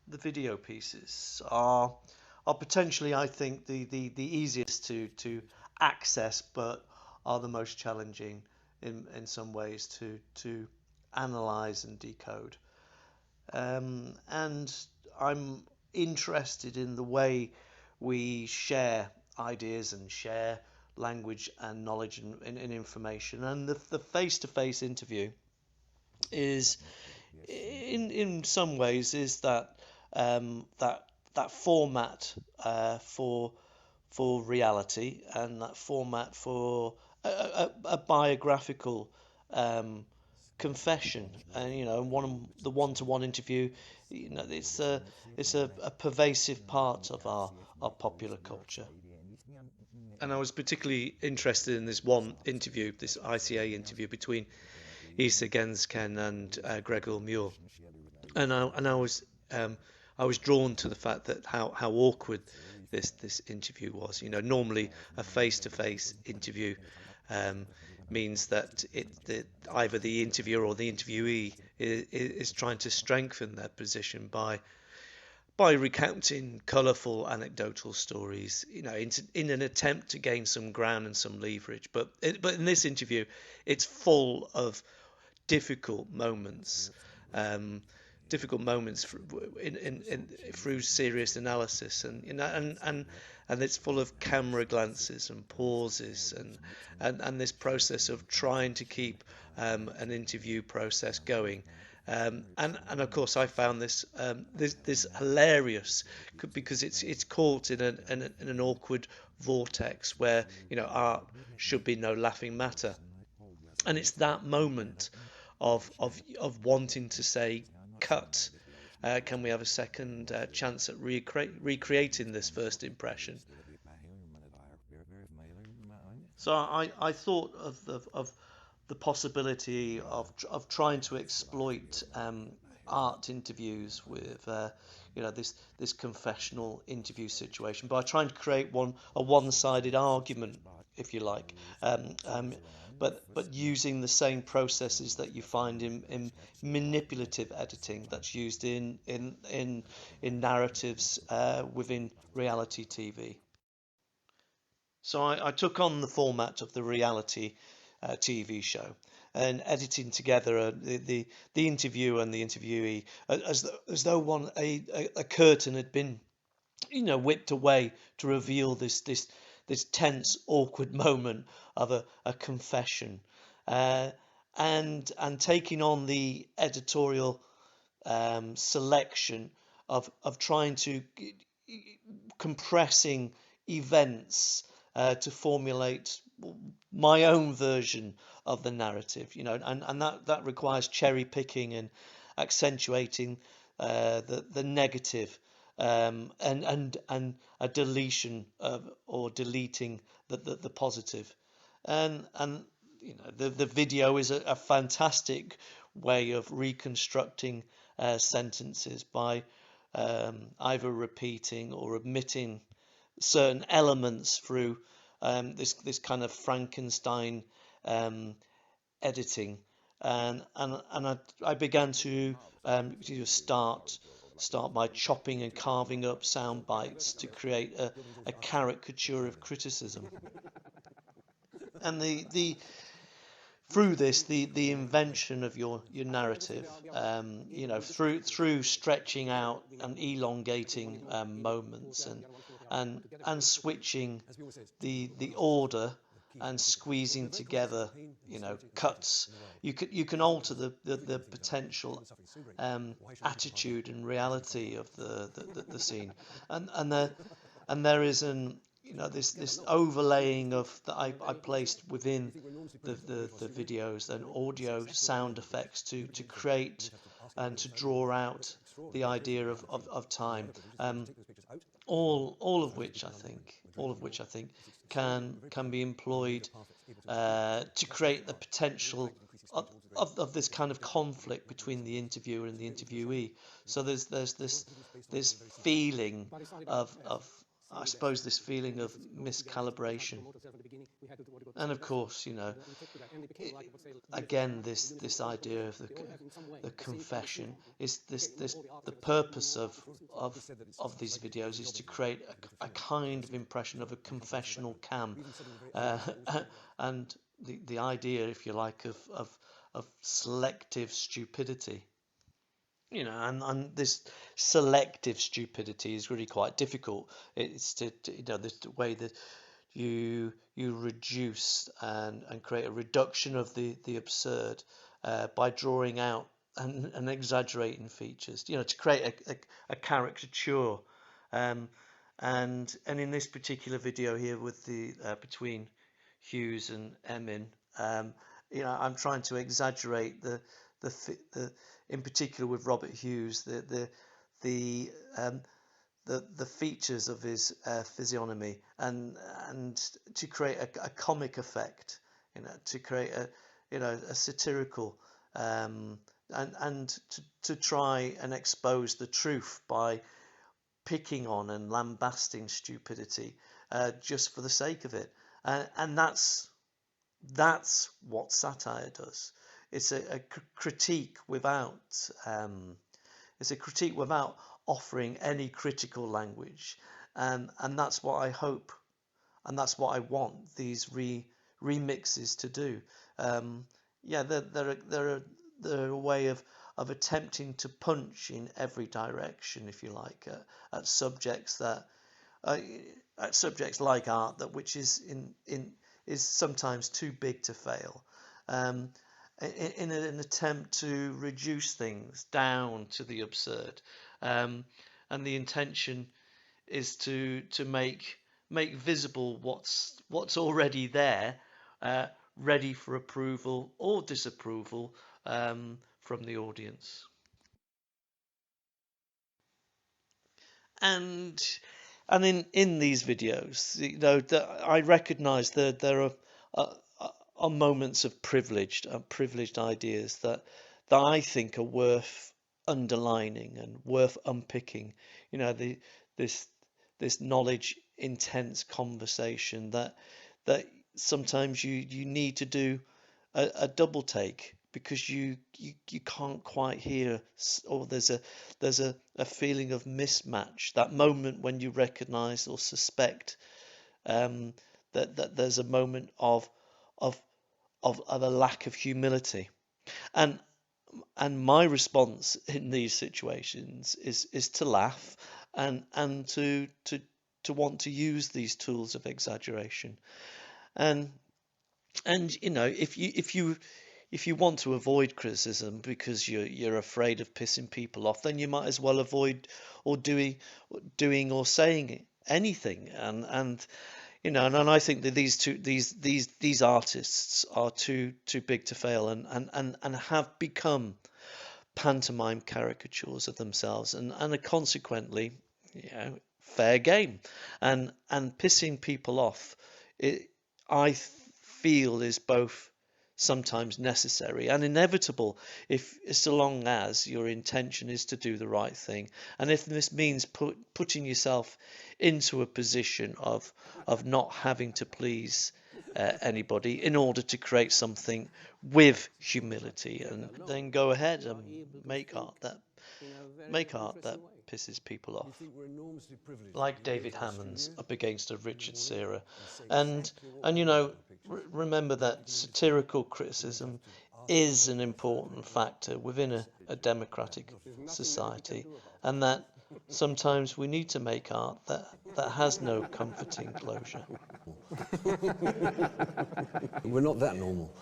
the video pieces are potentially, I think, the easiest to access, but are the most challenging in some ways to analyze and decode. And I'm interested in the way we share ideas and share language and knowledge and information. And the face-to-face interview is, in some ways, is that format for reality, and that format for a biographical confession. And the one-to-one interview, it's a pervasive part of our popular culture. And I was particularly interested in this one interview, this ICA interview between Issa Gensken and Gregor Muir, and I was drawn to the fact that how awkward this interview was. Normally a face-to-face interview um, means that either the interviewer or the interviewee is trying to strengthen their position by recounting colourful anecdotal stories, in an attempt to gain some ground and some leverage. But in this interview, it's full of difficult moments, um, difficult moments through serious analysis, and it's full of camera glances and pauses, and this process of trying to keep an interview process going. And of course, I found this hilarious, because it's caught in an awkward vortex where art should be no laughing matter, and it's that moment of wanting to say cut. Can we have a second chance at recreating this first impression? So I thought of the possibility of trying to exploit art interviews with this confessional interview situation by trying to create a one-sided argument, if you like, but using the same processes that you find in manipulative editing that's used in narratives within reality TV. So I took on the format of the reality TV show, and editing together the interview and the interviewee, as though a curtain had been whipped away to reveal this tense, awkward moment of a confession, uh, and taking on the editorial selection of trying to compressing events to formulate my own version of the narrative, and that requires cherry picking and accentuating the negative, and a deletion of, or deleting the positive. And the video is a fantastic way of reconstructing sentences by either repeating or omitting certain elements through this kind of Frankenstein um, editing, and I began to start by chopping and carving up sound bites to create a caricature of criticism. And the through this, the invention of your narrative, through stretching out and elongating moments, and switching the order, and squeezing together cuts, you can alter the potential attitude and reality of the scene. And there is this overlaying of that I placed within the videos, and audio sound effects to create and to draw out the idea of time, all of which I think can be employed to create the potential of this kind of conflict between the interviewer and the interviewee. So there's this feeling of I suppose, this feeling of miscalibration. And of course, again, this idea of the confession is the purpose of these videos is to create a kind of impression of a confessional cam, and the idea, if you like, of selective stupidity. And this selective stupidity is really quite difficult. It's the way that you reduce and create a reduction of the absurd by drawing out and exaggerating features, to create a caricature. And in this particular video here with the between Hughes and Emin, I'm trying to exaggerate the in particular with Robert Hughes, the features of his physiognomy, and to create a comic effect, to create a satirical, and to try and expose the truth by picking on and lambasting stupidity just for the sake of it, and that's what satire does. It's a critique without offering any critical language, and that's what I hope, and that's what I want these remixes to do. They're a way of attempting to punch in every direction, if you like, at subjects like art, which is sometimes too big to fail. In an attempt to reduce things down to the absurd, and the intention is to make visible what's already there, ready for approval or disapproval from the audience. And in these videos, I recognise that there are moments of privileged ideas that I think are worth underlining and worth unpicking. This knowledge intense conversation that sometimes you need to do a double take, because you can't quite hear, or there's a feeling of mismatch, that moment when you recognize or suspect that there's a moment of a lack of humility, and my response in these situations is to laugh and to want to use these tools of exaggeration, and if you want to avoid criticism because you're afraid of pissing people off, then you might as well avoid or doing or saying anything. And I think that these artists are too big to fail, and have become pantomime caricatures of themselves, and are consequently fair game. And pissing people off, I feel, is both sometimes necessary and inevitable, so long as your intention is to do the right thing, and if this means putting yourself into a position of not having to please anybody in order to create something with humility, and then go ahead and make art that pisses people off, like David Hammond's Up Against a Richard Serra. And remember that satirical criticism is an important factor within a democratic society, and that sometimes we need to make art that has no comforting closure. We're not that normal.